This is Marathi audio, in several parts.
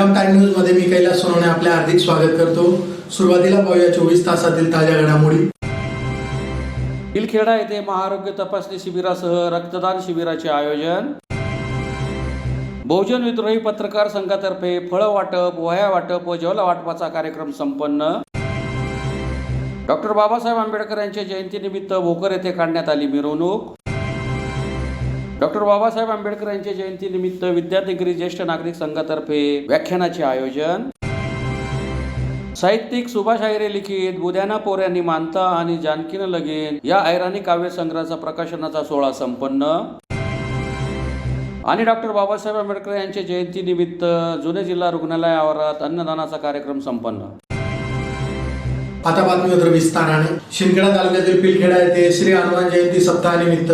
बेळगाव टाइम न्यूज मध्ये मी कैलास सोनवणे आपले हार्दिक स्वागत करतो। सुरुवातीला पाहूया 24 तासातील ताज्या घडामोडी। पिलखेडा येथे महाआरोग्य तपासणी शिबिरासह रक्तदान शिबिराचे आयोजन। बहुजन विद्रोही पत्रकार संघातर्फे फळ वाटप, वह्या वाटप व जेवला वाटपाचा कार्यक्रम संपन्न। डॉक्टर बाबासाहेब आंबेडकर यांच्या जयंतीनिमित्त भोकर येथे काढण्यात आली मिरवणूक। डॉक्टर बाबासाहेब आंबेडकर यांच्या जयंतीनिमित्त विद्यार्थी ज्येष्ठ नागरिक संघातर्फे व्याख्यानाचे आयोजन। साहित्यिक सुभाष आयरे लिखित बुद्याना पोर यांनी मानता आणि जानकीनं लगीन या ऐराणी काव्यसंग्रहाचा प्रकाशनाचा सोहळा संपन्न। आणि डॉक्टर बाबासाहेब आंबेडकर यांच्या जयंतीनिमित्त जुने जिल्हा रुग्णालय आवारात अन्नदानाचा कार्यक्रम संपन्न। आता बातमीपत्र विस्ताराने। शिंदखेडा तालुक्यातील पिलखेडा येथे श्री हनुमान जयंती सप्ताहानिमित्त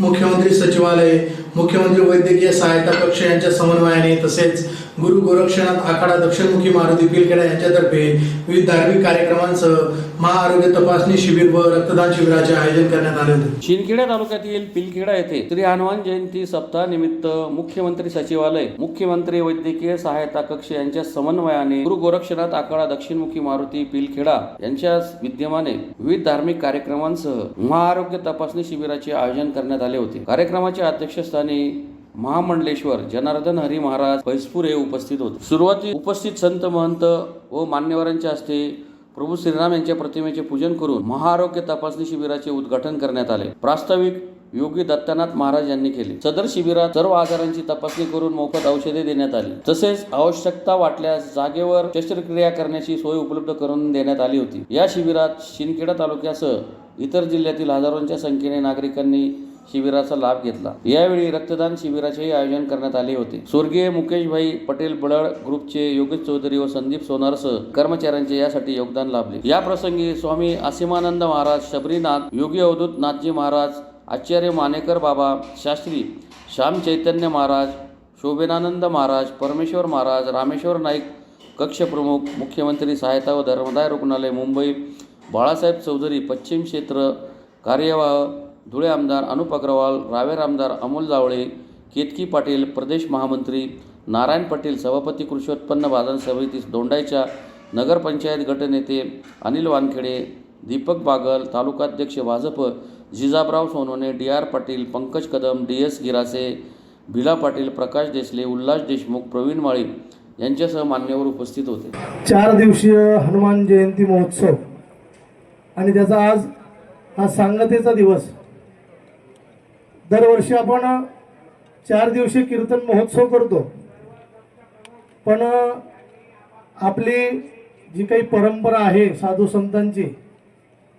मुख्यमंत्री सचिवालय, मुख्यमंत्री वैद्यकीय सहायता कक्ष यांच्या समन्वयाने तसेच गुरु गोरक्षनाथ आखाडा दक्षिणमुखी मारुती पिलखेडा यांच्यातर्फे विविध धार्मिक कार्यक्रमांसह महाआरोग्य तपासणी शिबिर व रक्तदान शिबिराचे आयोजन करण्यात आले होते। शिंदखेडा तालुक्यातील पिलखेडा येथे श्री हनुमान जयंती सप्ताहानिमित्त मुख्यमंत्री सचिवालय, मुख्यमंत्री वैद्यकीय सहायता कक्ष यांच्या समन्वयाने गुरु गोरक्षनाथ आखाडा दक्षिणमुखी मारुती पिलखेडा यांच्या विद्यमाने विविध धार्मिक कार्यक्रमांसह महाआरोग्य तपासणी शिबिराचे आयोजन करण्यात आले होते। कार्यक्रमाच्या अध्यक्षस्थानी महामंडलेश्वर जनार्दन हरी महाराज फैजपूर हे उपस्थित होते। सुरुवाती उपस्थित संत महंत व मान्यवरांच्या हस्ते प्रभू श्रीराम यांच्या प्रतिमेचे पूजन करून महाआरोग्य तपासणी शिबिराचे उद्घाटन करण्यात आले। प्रास्ताविक योगी दत्तनाथ महाराज यांनी केले। सदर शिबिरात सर्व आजारांची तपासणी करून मोफत औषधे देण्यात आली। तसेच आवश्यकता वाटल्यास जागेवर शस्त्रक्रिया करण्याची सोय उपलब्ध करून देण्यात आली होती। या शिबिरात शिंदखेडा तालुक्यासह इतर जिल्ह्यातील हजारोंच्या संख्येने नागरिकांनी शिबिराचा लाभ घेतला। यावेळी रक्तदान शिबिराचेही आयोजन करण्यात आले होते। स्वर्गीय मुकेशभाई पटेल बळळ ग्रुपचे योगेश चौधरी व संदीप सोनारसह कर्मचाऱ्यांचे यासाठी योगदान लाभले। या प्रसंगी स्वामी असीमानंद महाराज, शबरीनाथ, योगी अवधूत नाथजी महाराज, आचार्य मानेकर बाबा शास्त्री, श्याम चैतन्य महाराज, शोभेनानंद महाराज, परमेश्वर महाराज, रामेश्वर नाईक कक्ष प्रमुख, मुख्यमंत्री सहायता व धर्मदाय रुग्णालय मुंबई, बाळासाहेब चौधरी पश्चिम क्षेत्र कार्यवाह, धुळे आमदार अनुप अग्रवाल, रावेर आमदार अमोल जावळे, केतकी पाटील प्रदेश महामंत्री, नारायण पाटील सभापती कृषी उत्पन्न बाजार समिती दोंडाईच्या, नगरपंचायत गटनेते अनिल वानखेडे, दीपक बागल, तालुकाध्यक्ष भाजप जिजाबराव सोनवणे, डी.आर. पाटील, पंकज कदम, डी.एस. गिरासे, भिला पाटील, प्रकाश देसले, उल्हास देशमुख, प्रवीण माळी यांच्यासह मान्यवर उपस्थित होते। 4 दिवसीय हनुमान जयंती महोत्सव आणि त्याचा आज हा सांगतेचा दिवस। दरवर्षी आपण 4 दिवसीय कीर्तन महोत्सव करतो, पण आपली जी काही परंपरा आहे साधू संतांची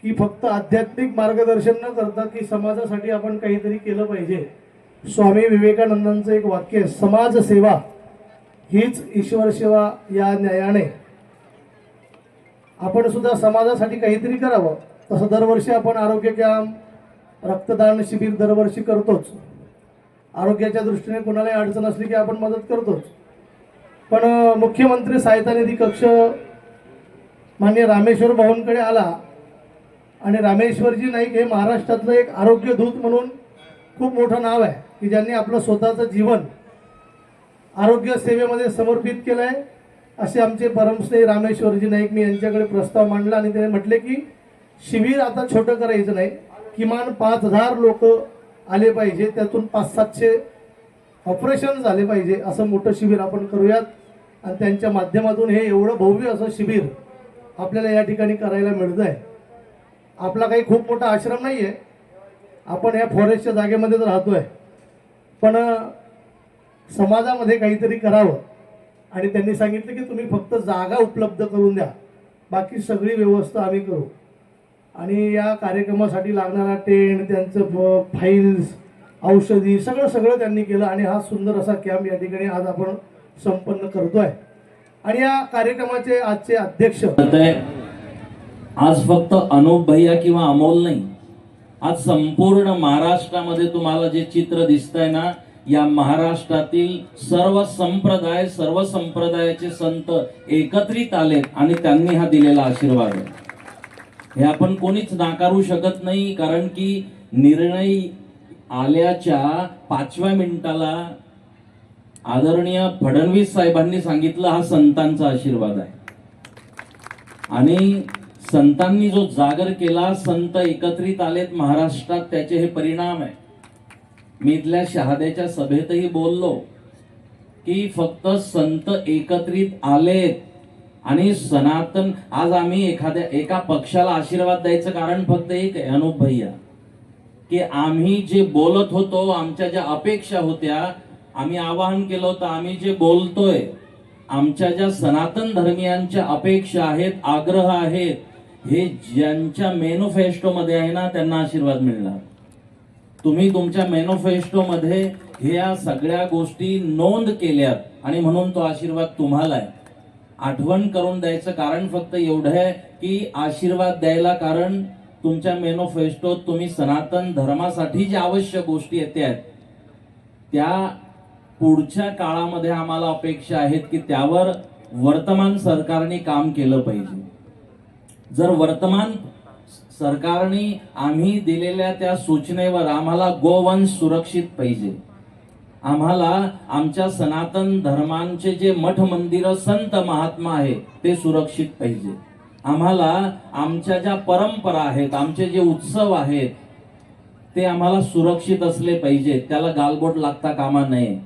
की फक्त आध्यात्मिक मार्गदर्शन न करता की समाजासाठी आपण काहीतरी केलं पाहिजे। स्वामी विवेकानंदांचं एक वाक्य आहे, समाज सेवा हीच ईश्वर सेवा या न्यायाने आपण सुद्धा समाजासाठी काहीतरी करावं। तसं दरवर्षी आपण आरोग्य कॅम्प, रक्तदान शिबिर दरवर्षी करतोच। आरोग्याच्या दृष्टीने कोणालाही अडचण असली की आपण मदत करतोच। पण मुख्यमंत्री सहायता निधी कक्ष माननीय रामेश्वर भाऊंकडे आला आणि रामेश्वरजी नाईक हे महाराष्ट्रातलं एक आरोग्य दूत म्हणून खूप मोठं नाव आहे की ज्यांनी आपलं स्वतःचं जीवन आरोग्य सेवेमध्ये समर्पित केलं आहे। असे आमचे परमश्री रामेश्वरजी नाईक मी यांच्याकडे प्रस्ताव मांडला आणि त्याने म्हटले की शिबिर आता छोटं करायचं नाही, किमान 5000 लोक आले पाहिजे, त्यातून 500-700 ऑपरेशन झाले पाहिजे, असं मोठं शिबिर आपण करूयात। आणि त्यांच्या माध्यमातून हे एवढं भव्य असं शिबिर आपल्याला या ठिकाणी करायला मिळतं आहे। आपला काही खूप मोठा आश्रम नाही आहे, आपण या फॉरेस्टच्या जागेमध्येच राहतोय, पण समाजामध्ये काहीतरी करावं। आणि त्यांनी सांगितलं की तुम्ही फक्त जागा उपलब्ध करून द्या, बाकी सगळी व्यवस्था आम्ही करू। आणि या कार्यक्रमासाठी लागणारा टेंट, त्यांचं फाईल्स, औषधी सगळं त्यांनी केलं आणि हा सुंदर असा कॅम्प या ठिकाणी आज आपण संपन्न करतोय। आणि या कार्यक्रमाचे आजचे अध्यक्ष आज फक्त अनुप भैया किंवा अमोल नाही, आज संपूर्ण महाराष्ट्रामध्ये तुम्हाला जे चित्र दिसतंय ना, या महाराष्ट्रातील सर्व संप्रदाय, सर्व संप्रदायाचे संत एकत्रित आलेत आणि त्यांनी हा दिलेला आशीर्वाद आहे। हे आपण कोणीच नाकारू शकत नाही, कारण की निर्णय आल्याच्या 5व्या मिनिटाला आदरणीय फडणवीस साहेबांनी सांगितलं, हा संतांचा आशीर्वाद आहे. आणि संतांनी जो जागर केला, संत एकत्रित आलेत महाराष्ट्रात, त्याचे हे परिणाम आहे. मी इथल्या शहाद्याच्या सभेतही बोललो की फक्त संत एकत्रित आलेत आणि सनातन. आज आम्ही एका पक्षाला आशीर्वाद द्यायचं कारण फक्त एक आहे, अनुप भैया, की आम्ही जे बोलत होतो, आमच्या ज्या अपेक्षा होत्या, आम्ही आवाहन केलं होतं, आम्ही जे बोलतोय, आमच्या ज्या सनातन धर्मियांच्या अपेक्षा आहेत, आग्रह आहेत, हे ज्यांच्या मॅनिफेस्टो मध्ये आहे ना, त्यांना आशीर्वाद मिळणार. तुम्ही तुमच्या मॅनिफेस्टो मध्ये ह्या सगळ्या गोष्टी नोंद केल्यात आणि म्हणून तो आशीर्वाद तुम्हाला आहे. आठवण करून द्यायचं कारण फक्त एवढं आहे की आशीर्वाद द्यायला कारण तुमच्या मॅनिफेस्टोत तुम्ही सनातन धर्मासाठी ज्या आवश्यक गोष्टी येतात त्या पुढच्या काळामध्ये आम्हाला अपेक्षा आहेत की त्यावर वर्तमान सरकारने काम केलं पाहिजे. जर वर्तमान सरकारने आम्ही दिलेल्या त्या सूचनेवर आम्हाला गोवंश सुरक्षित पाहिजे, आम्हाला आमच्या सनातन धर्मांचे जे मठ मंदिर संत महात्मा आहेत ते सुरक्षित पाहिजे, आम्हाला आमच्या ज्या परंपरा आहेत, आमचे जे उत्सव आहेत ते आम्हाला सुरक्षित असले पाहिजे, त्याला गालबोट लागता कामा नये.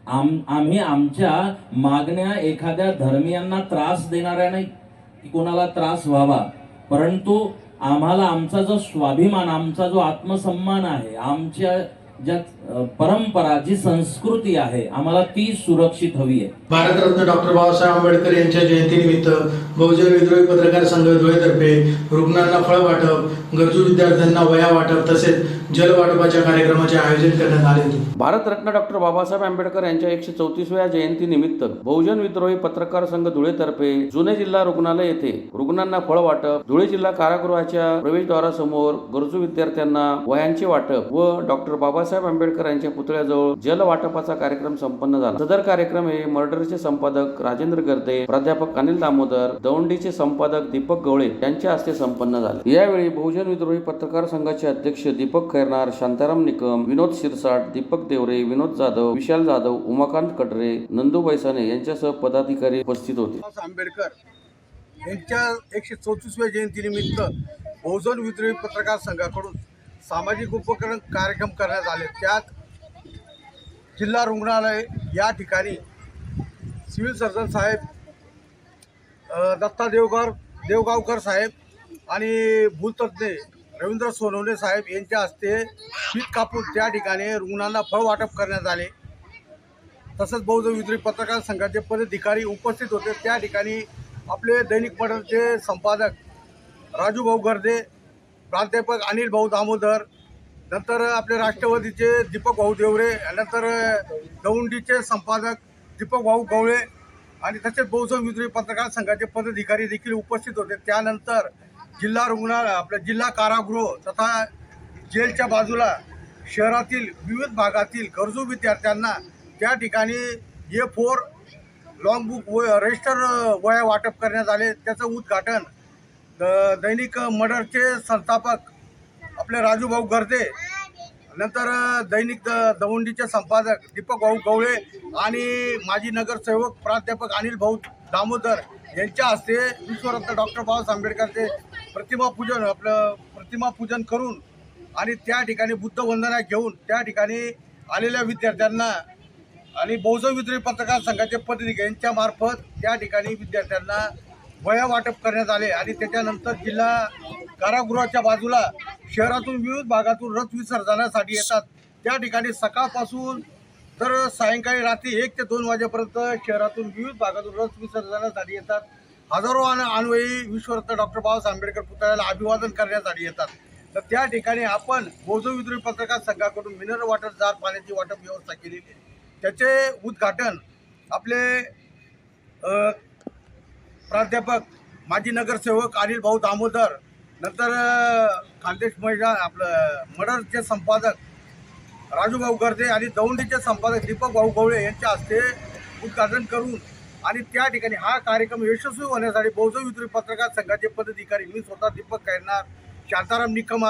आम्ही आमच्या मागण्या एखाद्या धर्मियांना त्रास देणाऱ्या नाही की कोणाला त्रास व्हावा, परंतु आम्हाला आमचा जो स्वाभिमान, आमचा जो आत्मसन्मान आहे, आमच्या ज्या परंपरा, जी संस्कृती आहे, आम्हाला ती सुरक्षित हवी आहे. भारतरत्न डॉक्टर बाबासाहेब आंबेडकर यांच्या जयंतीनिमित्त बहुजन विद्रोही पत्रकार संघ धुळेतर्फे रुग्णांना फळ वाटप, गरजू विद्यार्थ्यांना वह्या वाटप तसेच जल वाटपाच्या कार्यक्रमाचे आयोजन करण्यात आले होते. भारतरत्न डॉक्टर बाबासाहेब आंबेडकर यांच्या 134व्या जयंतीनिमित्त बहुजन विद्रोही पत्रकार संघ धुळेतर्फे जुने जिल्हा रुग्णालय येथे रुग्णांना फळ वाटप, धुळे जिल्हा कारागृहाच्या प्रवेशद्वारासमोर गरजू विद्यार्थ्यांना वह्यांचे वाटप व डॉक्टर बाबासाहेब आंबेडकर यांच्या पुतळ्याजवळ जल वाटपाचा कार्यक्रम संपन्न झाला. सदर कार्यक्रम हे मर्डरचे संपादक राजेंद्र गर्दे, प्राध्यापक अनिल दामोदर, दौंडीचे संपादक दीपक गवळे यांच्या हस्ते संपन्न झाले. यावेळी बहुजन विद्रोही पत्रकार संघाचे अध्यक्ष दीपक खैरनार, शांताराम निकम, विनोद शिरसाट, दीपक देवरे, विनोद जाधव, विशाल जाधव, उमाकांत कटरे, नंदू बैसाने यांच्यासह पदाधिकारी उपस्थित होते. आंबेडकर यांच्या 134व्या जयंतीनिमित्त बहुजन विद्रोही पत्रकार संघाकडून सामाजिक उपक्रम कार्यक्रम करण्यात आले. त्यात जिल्हा रुग्णालय या ठिकाणी सिव्हिल सर्जन साहेब, दत्ता देवगावकर साहेब आणि भूलतज्ञ रवींद्र सोनवणे साहेब यांच्या हस्ते पीठ कापून त्या ठिकाणी रुग्णांना फळ वाटप करण्यात आले. तसंच बहुजन विद्रोही पत्रकार संघाचे पदाधिकारी उपस्थित होते. त्या ठिकाणी आपले दैनिक मर्डरचे संपादक राजू भाऊ गर्दे, प्राध्यापक अनिल भाऊ दामोदर, नंतर आपले राष्ट्रवादीचे दीपक भाऊ देवरे, नंतर दौंडीचे संपादक दीपक भाऊ गवळे आणि तसेच बहुजन विद्रोही पत्रकार संघाचे पदाधिकारी देखील उपस्थित होते. त्यानंतर जिल्हा रुग्णालय, आपल्या जिल्हा कारागृह तथा जेलच्या बाजूला शहरातील विविध भागातील गरजू विद्यार्थ्यांना त्या ठिकाणी A4 लॉंग बुक रजिस्टर वह्या वाटप करण्यात आले. त्याचं उद्घाटन दैनिक मर्डरचे संस्थापक आपले राजूभाऊ गर्दे, नंतर दैनिक दौंडीचे संपादक दीपक भाऊ गवळे आणि माजी नगरसेवक प्राध्यापक अनिल भाऊ दामोदर यांच्या हस्ते विश्वरत्न डॉक्टर बाबासाहेब आंबेडकरचे प्रतिमा पूजन करून आणि त्या ठिकाणी बुद्ध वंदना घेऊन त्या ठिकाणी आलेल्या विद्यार्थ्यांना आणि बहुजन विद्रोही पत्रकार संघाचे पदाधिकारी यांच्या मार्फत त्या ठिकाणी विद्यार्थ्यांना वह्या वाटप करण्यात आले. आणि त्याच्यानंतर जिल्हा कारागृहाच्या बाजूला शहरातून विविध भागातून रथ विसर्जनासाठी येतात. त्या ठिकाणी सकाळपासून तर सायंकाळी रात्री 1 ते 2 वाजेपर्यंत शहरातून विविध भागातून रथ विसर्जनासाठी येतात. हजारो अन्वयी विश्वरत्न डॉक्टर बाबासाहेब आंबेडकर पुतळ्याला अभिवादन करण्यासाठी येतात. तर त्या ठिकाणी आपण बहुजन विद्रोही पत्रकार संघाकडून मिनरल वॉटर जार पाण्याची वाटप व्यवस्था केलेली आहे. त्याचे उद्घाटन आपले प्राध्यापक माजी नगरसेवक अनिल भाऊ दामोदर, नंतर खानदेश महिला आपलं मर्डरचे संपादक राजूभाऊ गर्दे आणि दौंडीचे संपादक दीपक भाऊ गवळे यांच्या हस्ते उद्घाटन करून आणि त्या ठिकाणी हा कार्यक्रम यशस्वी होण्यासाठी बहुजन विद्रोही पत्रकार संघाचे पदाधिकारी मी स्वतः दीपक खैरनार, शांताराम निकम,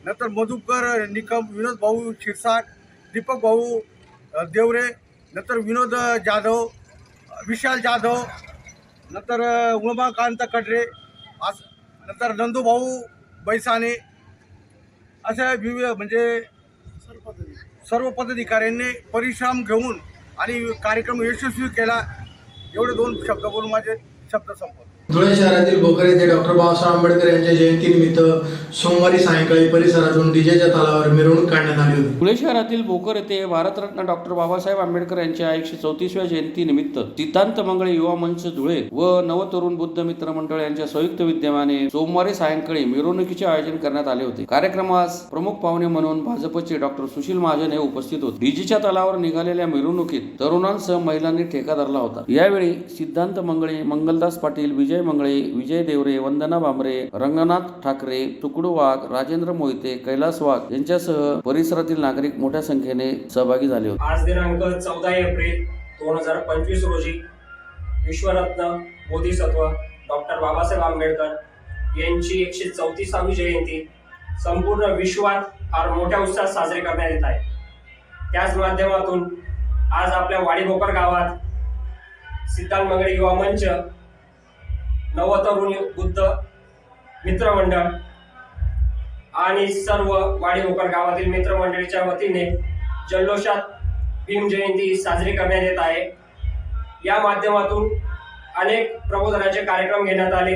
नंतर मधुकर निकम, विनोद भाऊ शिरसाट, दीपक भाऊ देवरे, नंतर विनोद जाधव, विशाल जाधव, नंतर उमाकांत कडरे, नंतर नंदूभाऊ बैसाने, अशा विविध म्हणजे सर्व पदाधिकाऱ्यांनी परिश्रम घेऊन आणि कार्यक्रम यशस्वी केला. एवढे 2 शब्द बोलून माझे शब्द संपवतो. धुळे शहरातील भोकर येथे डॉक्टर बाबासाहेब आंबेडकर यांच्या जयंतीनिमित्त सोमवारी सायंकाळी परिसरातून डीजेच्या तालावर मिरवणूक काढण्यात आली होती. धुळे शहरातील भोकर येथे भारतरत्न डॉक्टर बाबासाहेब आंबेडकर यांच्या 134व्या जयंतीनिमित्त सिद्धांत मंगळे युवा मंच धुळे व नवतरुण बुद्ध मित्र मंडळ यांच्या संयुक्त विद्यमाने सोमवारी सायंकाळी मिरवणुकीचे आयोजन करण्यात आले होते. कार्यक्रमास प्रमुख पाहुणे म्हणून भाजपचे डॉक्टर सुशील महाजन हे उपस्थित होते. डीजेच्या तालावर निघालेल्या मिरवणुकीत तरुणांसह महिलांनी ठेका धरला होता. यावेळी सिद्धांत मंगळे, मंगलदास पाटील, विजय मंगळे, विजय देवरे, वंदना भामरे, रंगनाथ ठाकरे, तुकडू वाघ, राजेंद्र मोहिते, कैलास वाघ यांच्यासह परिसरातील नागरिक मोठ्या संख्येने सहभागी झाले होते. आज दिनांक 14 एप्रिल 2025 रोजी विश्वरत्न बोधिसत्व डॉक्टर बाबासाहेब आंबेडकर यांची 134वी जयंती संपूर्ण विश्वात फार मोठ्या उत्साहात साजरी करण्यात येत आहे. त्याच माध्यमातून आज आपल्या वाडीभोकर गावात सिद्धांत मंगळे युवा मंच, नवतरुण बुद्ध मित्रमंडळ आणि सर्व वाडीभोकर गावातील मित्रमंडळीच्या वतीने जल्लोषात भीम जयंती साजरी करण्यात येत आहे. या माध्यमातून अनेक प्रबोधनाचे कार्यक्रम घेण्यात आले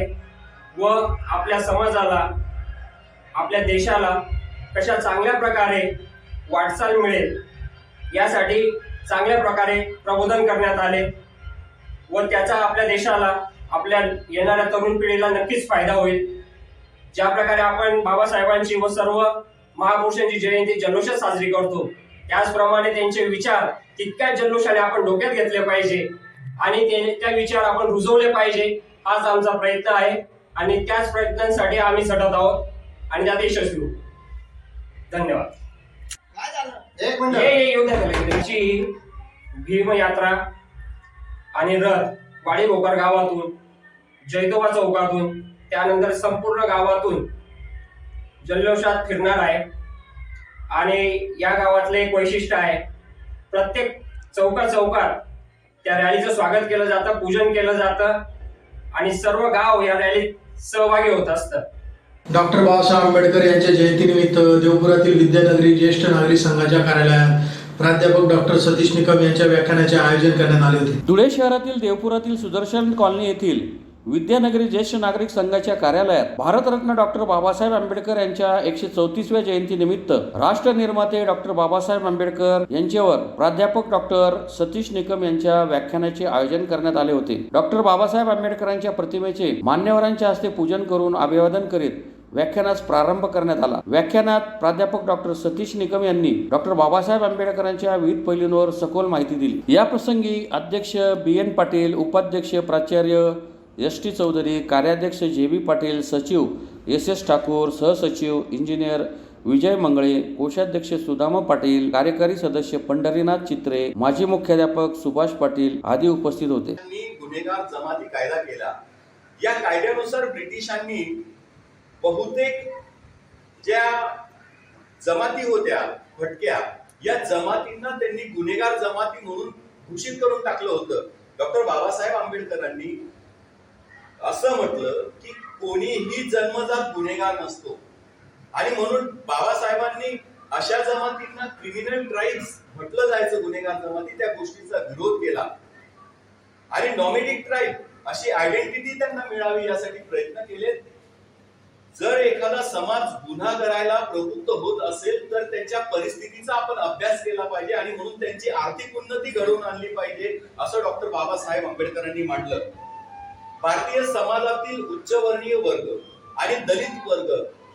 व आपल्या समाजाला, आपल्या देशाला कशा चांगल्या प्रकारे वाटचाल मिळेल यासाठी चांगल्या प्रकारे प्रबोधन करण्यात आले व त्याचा आपल्या देशाला, आपल्या येणाऱ्या तरुण पिढीला नक्कीच फायदा होईल. ज्या प्रकारे आपण बाबासाहेबांची व सर्व महापुरुषांची जयंती जल्लोषात साजरी करतो, त्याचप्रमाणे त्यांचे विचार तितक्याच जल्लोषाने आपण डोक्यात घेतले पाहिजे आणि त्या विचार आपण रुजवले पाहिजे. हाच आमचा प्रयत्न आहे आणि त्याच प्रयत्नांसाठी आम्ही झटत आहोत आणि त्यात यशस्वी होऊ. धन्यवाद. त्यांची भीम यात्रा आणि रथ वाडीभोकर गावातून, जैतोबा चौकातून, त्यानंतर संपूर्ण गावातून जल्लोषात फिरणार आहे. आणि या गावातले एक वैशिष्ट्य आहे, प्रत्येक चौकात त्या रॅलीचं स्वागत केलं जातं, पूजन केलं जातं आणि सर्व गाव या रॅलीत सहभागी होत असतं. डॉक्टर बाबासाहेब आंबेडकर यांच्या जयंतीनिमित्त देवपुरातील विद्यानगरी ज्येष्ठ नागरिक संघाच्या कार्यालयात प्राध्यापक डॉक्टर सतीश निकम यांच्या व्याख्यानाचे आयोजन करण्यात आले होते. धुळे शहरातील देवपुरातील सुदर्शन कॉलनी येथील विद्यानगरी ज्येष्ठ नागरिक संघाच्या कार्यालयात भारतरत्न डॉक्टर बाबासाहेब आंबेडकर यांच्या 134व्या जयंतीनिमित्त राष्ट्र निर्माते डॉक्टर बाबासाहेब आंबेडकर यांच्यावर प्राध्यापक डॉक्टर सतीश निकम यांच्या व्याख्यानाचे आयोजन करण्यात आले होते. डॉक्टर बाबासाहेब आंबेडकरांच्या प्रतिमेचे मान्यवरांच्या हस्ते पूजन करून अभिवादन करीत व्याख्यानास प्रारंभ करण्यात आला. व्याख्यानात प्राध्यापक डॉक्टर सतीश निकम यांनी डॉक्टर बाबासाहेब आंबेडकरांच्या विविध पैलूंवर सखोल माहिती दिली. या प्रसंगी अध्यक्ष BN पाटील, उपाध्यक्ष प्राचार्य ST चौधरी, कार्याध्यक्ष JB पाटील, सचिव SS ठाकूर, सहसचिव इंजिनियर विजय मंगळे, कोषाध्यक्ष सुदामा पाटील, कार्यकारी सदस्य पंढरीनाथ चित्रे, माजी मुख्याध्यापक सुभाष पाटील आदी उपस्थित होते. गुन्हेगार जमाती कायदा केला. या कायद्यानुसार ब्रिटिशांनी बहुतेक ज्या जमाती होत्या भटक्या, या जमातींना त्यांनी गुन्हेगार जमाती म्हणून घोषित करून टाकलं होतं. डॉक्टर बाबासाहेब आंबेडकरांनी असं म्हटलं की कोणीही जन्मजात गुन्हेगार नसतो आणि म्हणून बाबासाहेबांनी अशा जमातींना क्रिमिनल ट्राईब्स म्हटलं जायचं, गुन्हेगार जमाती, त्या गोष्टीचा विरोध केला आणि नॉमिडिक ट्राईब अशी आयडेंटिटी त्यांना मिळावी यासाठी प्रयत्न केले. जर एखादा समाज गुन्हा करायला प्रवृत्त होत असेल तर त्याच्या परिस्थितीचा आपण अभ्यास केला पाहिजे आणि म्हणून त्यांची आर्थिक उन्नती घडवून आणली पाहिजे असं डॉक्टर बाबासाहेब आंबेडकरांनी मांडलं. भारतीय समाजातील उच्चवर्णीय वर्ग आणि दलित वर्ग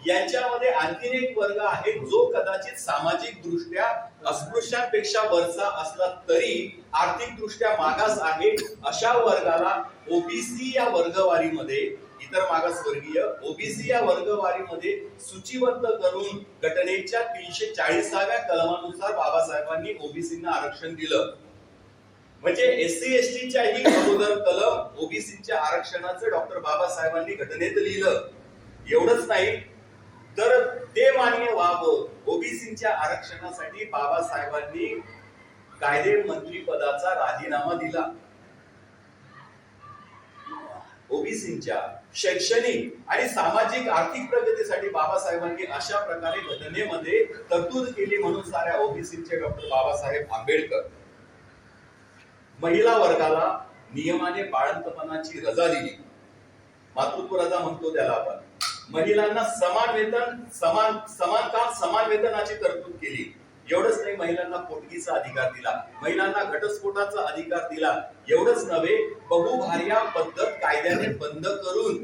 यांच्यामध्ये आणखीन एक वर्ग आहे जो कदाचित सामाजिक दृष्ट्या अस्पृश्यांपेक्षा वरचा असला तरी आर्थिक दृष्ट्या मागास आहे. अशा वर्गाला ओबीसी या वर्गवारीमध्ये, इतर मागासवर्गीय ओबीसी या वर्गवारीमध्ये सूचीबद्ध करून घटनेच्या 340व्या कलमानुसार बाबासाहेबांनी ओबीसींना आरक्षण दिलं. म्हणजे SC ST च्याही अगोदर कलम ओबीसीच्या आरक्षणाचं डॉक्टर बाबासाहेबांनी घटनेत लिहिलं. एवढंच नाही तर ते मान्य व्हावं, ओबीसीच्या आरक्षणासाठी बाबासाहेबांनी कायदे मंत्रीपदाचा राजीनामा दिला. ओबीसींच्या शैक्षणिक आणि सामाजिक आर्थिक प्रगतीसाठी बाबासाहेबांनी अशा प्रकारे घटनेमध्ये तरतूद केली म्हणून साऱ्या ओबीसीचे डॉक्टर बाबासाहेब आंबेडकर महिला वर्गाला नियमाने बाळंतपणाची रजा दिली. मातृत्व रजा म्हणतो त्याला आपण. महिलांना समान वेतन, समान काम, समान वेतनाची तरतूद केली. एवढंच नाही, महिलांना पोटगीचा अधिकार दिला, महिलांना घटस्फोटाचा अधिकार दिला. एवढंच नव्हे, बहुभार्या पद्धत कायद्याने बंद करून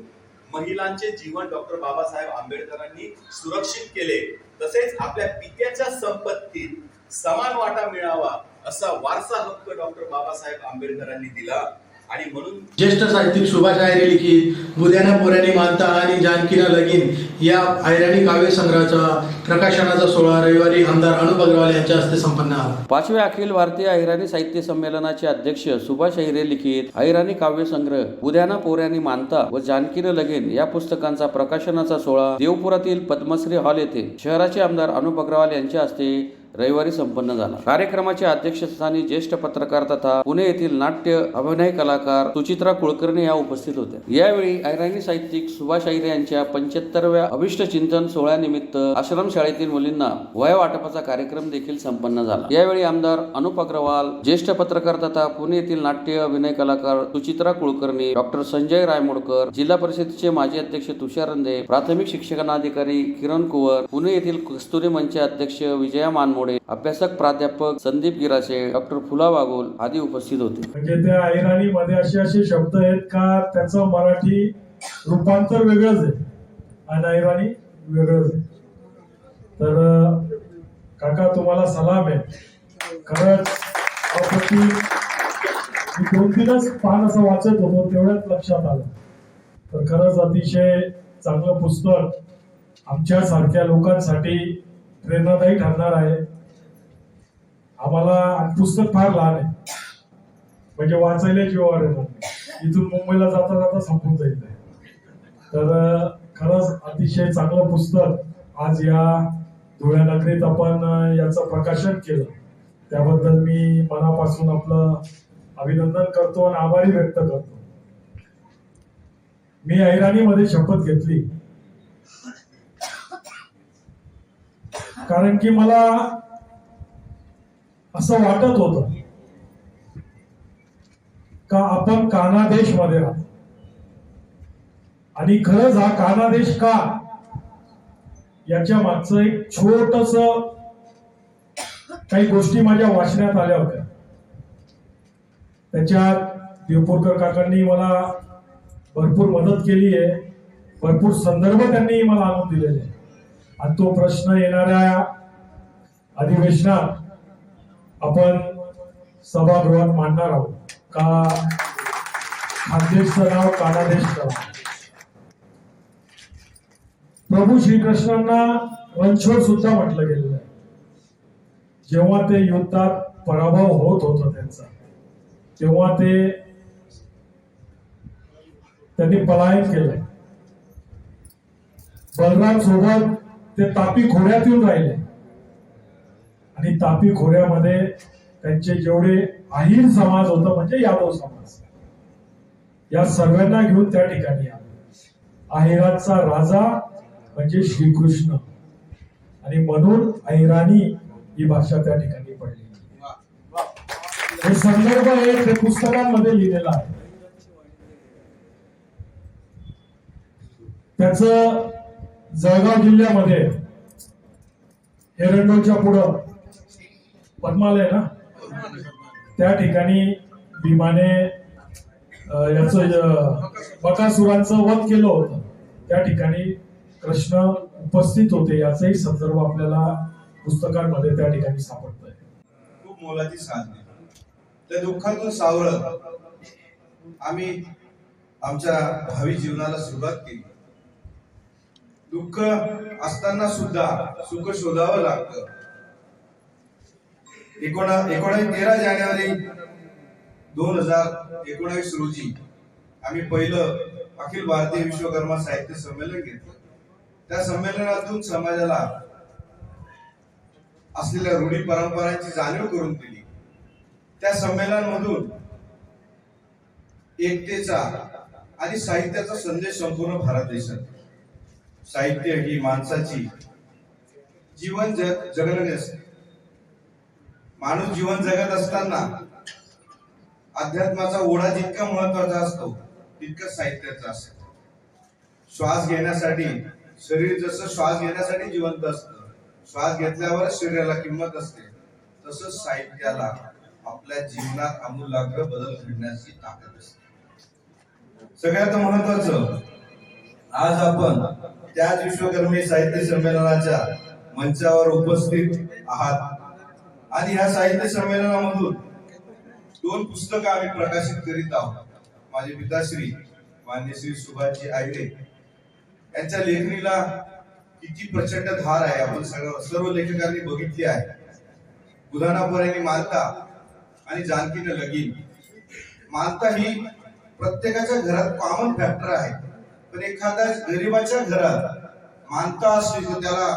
महिलांचे जीवन डॉक्टर बाबासाहेब आंबेडकरांनी सुरक्षित केले. तसेच आपल्या पित्याच्या संपत्तीत समान वाटा मिळावा असा वारसा हक्क डॉक्टर बाबासाहेब आंबेडकरांनी दिला. आणि म्हणून ज्येष्ठ साहित्यिक सुभाष अहिरे लिखित बुद्याना पोऱ्यानी मानता आणि जानकीना लगीन या अहिराणी काव्य संग्रहाचा प्रकाशनाचा सोहळा रविवारी आमदार अनुप अग्रवाल यांच्या हस्ते संपन्न झाला. 5व्या अखिल भारतीय अहिराणी साहित्य संमेलनाचे अध्यक्ष सुभाष अहिरे लिखित अहिराणी काव्य संग्रह बुद्याना पोऱ्यानी मानता व जानकीनं लगीन या पुस्तकांचा प्रकाशनाचा सोहळा देवपुरातील पद्मश्री हॉल येथे शहराचे आमदार अनुप अग्रवाल यांच्या हस्ते रविवारी संपन्न झाला. कार्यक्रमाच्या अध्यक्षस्थानी ज्येष्ठ पत्रकार तथा पुणे येथील नाट्य अभिनय कलाकार सुचित्रा कुलकर्णी या उपस्थित होत्या. यावेळी अहिराणी साहित्यिक सुभाष अहिरे यांच्या 75व्या अभिष्ट चिंतन सोहळ्यानिमित्त आश्रमशाळेतील मुलींना वय वाटपाचा कार्यक्रम देखील संपन्न झाला. यावेळी आमदार अनुप अग्रवाल, ज्येष्ठ पत्रकार तथा पुणे येथील नाट्य अभिनय कलाकार सुचित्रा कुलकर्णी, डॉक्टर संजय रायमोडकर, जिल्हा परिषदेचे माजी अध्यक्ष तुषार रंधे, प्राथमिक शिक्षणाधिकारी किरण कुवर, पुणे येथील कस्तुरी मंच अध्यक्ष विजया मानमोडे, अभ्यासक प्राध्यापक संदीप गिरासे, डॉक्टर फुला वागोल आदी उपस्थित होते. म्हणजे त्या अहिराणी मध्ये असे शब्द आहेत का त्याचं मराठी रूपांतर वेगळंच आहे आणि अहिराणी वेगळंच आहे. तर काका तुम्हाला सलाम आहे. खरंच अप्रतिम. मी 2-3च पान असं वाचत होतो तेवढ्याच लक्षात आलं. तर खरंच अतिशय चांगलं पुस्तक आमच्या सारख्या लोकांसाठी प्रेरणादायी ठरणार आहे. आम्हाला पुस्तक फार लहान आहे, म्हणजे वाचायला जीवावर येणार. इथून मुंबईला जाता जाता संपून जाईल. तर खरंच अतिशय चांगलं पुस्तक आज या धुळ्या नगरीत आपण याचं प्रकाशन केलं, त्याबद्दल मी मनापासून आपलं अभिनंदन करतो आणि आभारी व्यक्त करतो. मी अहिराणीमध्ये शपथ घेतली कारण की मला असं वाटत होतं का आपण कानादेश मध्ये राहतो आणि खरंच हा कानादेश का, याच्या मागचं एक छोटस काही गोष्टी माझ्या वाचण्यात आल्या होत्या. त्याच्यात देवपूरकर काकांनी मला भरपूर मदत केली आहे, भरपूर संदर्भ त्यांनी मला आणून दिलेले आहे. आणि तो प्रश्न येणाऱ्या अधिवेशनात आपण सभागृहात मांडणार आहोत का खानदेशचं नाव कानादेश करा. प्रभू श्रीकृष्णांना रणछोड सुद्धा म्हटलं गेलेलं आहे. जेव्हा ते युद्धात पराभव होत होता त्यांचा, तेव्हा त्यांनी पलायन केलंय. बलराम सोबत ते तापी खोऱ्यात येऊन राहिले आणि तापी खोऱ्यामध्ये त्यांचे जेवढे आहीर समाज होता, म्हणजे यादव समाज, या सर्वांना घेऊन त्या ठिकाणी आले. अहिरांचा राजा म्हणजे श्रीकृष्ण आणि म्हणून अहिराणी ही भाषा त्या ठिकाणी पडली. हे संदर्भ आहे, ते पुस्तकांमध्ये लिहिलेलं आहे. त्याच जळगाव जिल्ह्यामध्ये एरंडोलच्या पुढं पद्मालय ना, त्या ठिकाणी भीमाने याच बकासुरांचं वध केलं होतं. त्या ठिकाणी कृष्ण उपस्थित होते, याचाही संदर्भ आपल्याला पुस्तकांमध्ये त्या ठिकाणी सापडतोय. खूप मोलाची साधने. त्या दुःखातून सावरत आम्ही आमच्या भावी जीवनाला सुरुवात केली. दुःख असताना सुद्धा सुख शोधावं लागतं. 13 जानेवारी 2019 रोजी आम्ही पहिलं अखिल भारतीय विश्वकर्मा साहित्य संमेलन घेतलं. त्या संमेलनातून समाजाला असलेल्या रूढी परंपरांची जाणीव करून दिली त्या संमेलनामधून एकतेचा आणि साहित्याचा संदेश संपूर्ण भारत देशात. साहित्य ही माणसाची जीवन जगणे असते. माणूस जीवन जगत असताना अध्यात्माचा ओढा जितका महत्वाचा असतो तितका साहित्याचा असतो. श्वास घेण्यासाठी शरीर जसं श्वास घेण्यासाठी जिवंत असतं, श्वास घेतल्यावर शरीराला किंमत असते, तसंच साहित्याला आपल्या जीवनात आमूलाग्र बदल घडण्याची ताकद असते. सगळ्यात महत्वाचं, आज आपण त्याच विश्वकर्मी साहित्य संमेलनाच्या मंचावर उपस्थित आहात आणि ह्या साहित्य संमेलनामधून 2 पुस्तकं आम्ही प्रकाशित करीत आहोत. माझे पिताश्री मान्य श्री सुभाषजी आयरे यांच्या लेखणीला किती प्रचंड धार आहे आपण सर्व लेखकांनी बघितली आहे. बुधानापुरांनी मालता आणि जानकीनं लगीन. मालता ही प्रत्येकाच्या घरात कॉमन फॅक्टर आहे, पण एखाद्या गरीबाच्या घरात मानता असली तर त्याला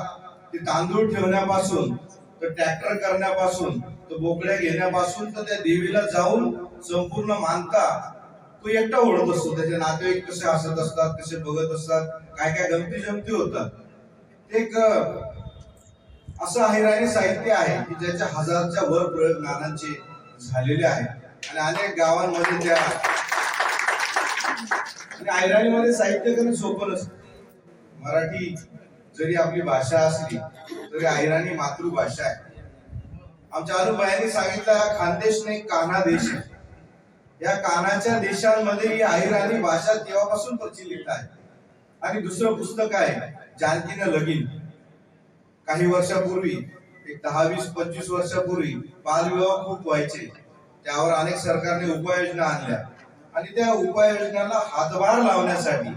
ते तांदूळ ठेवण्यापासून तर ट्रॅक्टर करण्यापासून तर बोकड्या घेण्यापासून तर त्या देवीला जाऊन संपूर्ण मानता तो एकटा ओढत असतो. त्याचे नातेवाईक कसे हसत असतात, कसे बघत असतात, काय काय गमती जमती होतात. एक असं अहिराणी साहित्य आहे की ज्याच्या 1000च्या वर प्रयोग नानांचे झालेले आहेत आणि अनेक गावांमध्ये त्या आणि अहिराणीमध्ये साहित्य करणं सोपं नसतं. मराठी जरी आपली भाषा असली तरी अहिराणी मातृभाषा आहे. आमच्या अनुभवांनी सांगितलं, हा खानदेश नाही कान्हा देश आहे. या कान्हाच्या देशांमध्ये ही अहिराणी भाषा तेव्हापासून प्रचलित आहे. आणि दुसरं पुस्तक आहे जानकीनं लगीन. काही वर्षापूर्वी, एक 10-20-25 वर्षापूर्वी बालविवाह खूप व्हायचे. त्यावर अनेक सरकारने उपाययोजना आणल्या आणि त्या उपाययोजनाला हातभार लावण्यासाठी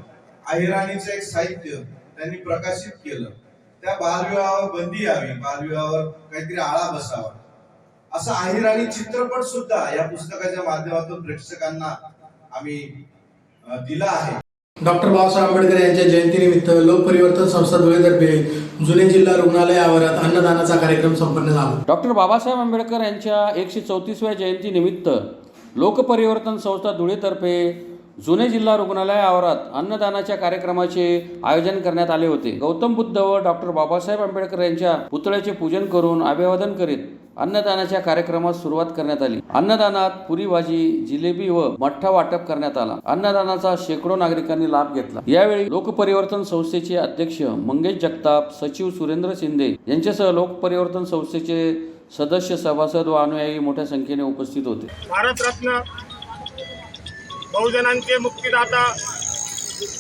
अहिराणीचं एक साहित्य त्यांनी प्रकाशित केलं. त्या बालविवाहावर बंदी यावी, बालविवाहावर काहीतरी आळा बसावा, असा अहिराणी चित्रपट सुद्धा या पुस्तकाच्या माध्यमातून प्रेक्षकांना आम्ही दिला आहे. डॉक्टर बाबासाहेब आंबेडकर यांच्या जयंतीनिमित्त लोकपरिवर्तन संस्था धुळेतर्फे जुने जिल्हा रुग्णालय आवारात अन्नदानाचा कार्यक्रम संपन्न झाला. डॉक्टर बाबासाहेब आंबेडकर यांच्या 134व्या जयंतीनिमित्त लोकपरिवर्तन संस्था धुळेतर्फे जुने जिल्हा रुग्णालय आवारात अन्नदानाच्या कार्यक्रमाचे आयोजन करण्यात आले होते. गौतम बुद्ध व डॉक्टर बाबासाहेब आंबेडकर यांच्या पुतळ्याचे पूजन करून अभिवादन करीत अन्नदानाच्या कार्यक्रमास सुरुवात करण्यात आली. अन्नदानात पुरी भाजी, जिलेबी व मठ्ठा वाटप करण्यात आला. अन्नदानाचा शेकडो नागरिकांनी लाभ घेतला. यावेळी लोकपरिवर्तन संस्थेचे अध्यक्ष मंगेश जगताप, सचिव सुरेंद्र शिंदे यांच्यासह लोकपरिवर्तन संस्थेचे सदस्य, सभासद व अनुयायी मोठ्या संख्येने उपस्थित होते. भारतरत्न बहुजनांचे मुक्तिदाता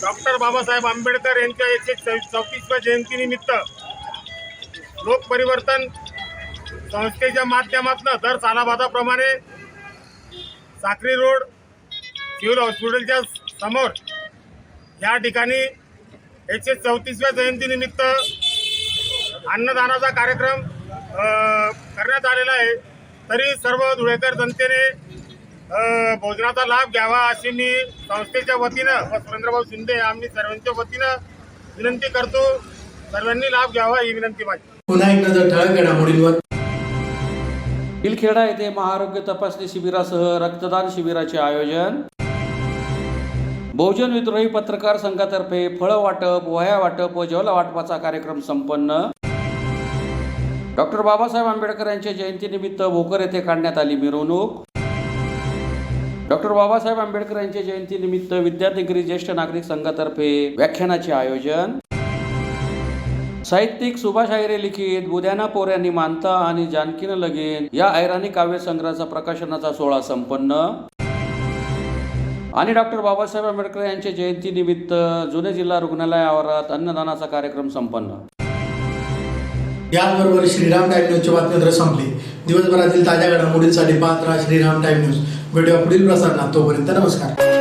डॉक्टर बाबासाहेब आंबेडकर यांच्या 134व्या जयंतीनिमित्त लोकपरिवर्तन संस्थेच्या माध्यमातून दर सालाबादाप्रमाणे साक्री रोड सिव्हिल हॉस्पिटलच्या समोर या ठिकाणी 134व्या जयंतीनिमित्त अन्नदानाचा कार्यक्रम करण्यात आलेला आहे. तरी सर्व धुळेकर जनतेने भोजनाचा लाभ घ्यावा अशी मी संस्थेच्या वतीनं व सुरेंद्रभाऊ शिंदे आम्ही सर्वांच्या वतीनं विनंती करतो. सर्वांनी लाभ घ्यावा ही विनंती माझी. पुन्हा एक नजर ठळक घडामोडींवर. पिलखेडा येथे महाआरोग्य तपासणी शिबिरासह रक्तदान शिबिराचे आयोजन. बहुजन विद्रोही पत्रकार संघातर्फे फळ वाटप, वह्या वाटप व जेवला वाटपाचा कार्यक्रम संपन्न. डॉक्टर बाबासाहेब आंबेडकर यांच्या जयंतीनिमित्त भोकर येथे काढण्यात आली मिरवणूक. डॉक्टर बाबासाहेब आंबेडकर यांच्या जयंतीनिमित्त विद्यार्थी ज्येष्ठ नागरिक संघातर्फे व्याख्यानाचे आयोजन. साहित्यिक सुभाष आयरे लिखित बुध्याना पोर यांनी मानता आणि जानकीनं लगीन या अहिराणी काव्यसंग्रहाचा प्रकाशनाचा सोहळा संपन्न. आणि डॉक्टर बाबासाहेब आंबेडकर यांच्या जयंतीनिमित्त जुने जिल्हा रुग्णालय आवारात अन्नदानाचा कार्यक्रम संपन्न. याचबरोबर श्रीराम टाइम न्यूजची बातमीपत्र संपली. दिवसभरातील ताज्या घडामोडींसाठी पाहत राहा श्रीराम टाइम न्यूज. भेटूया पुढील प्रसारणात. तोपर्यंत नमस्कार.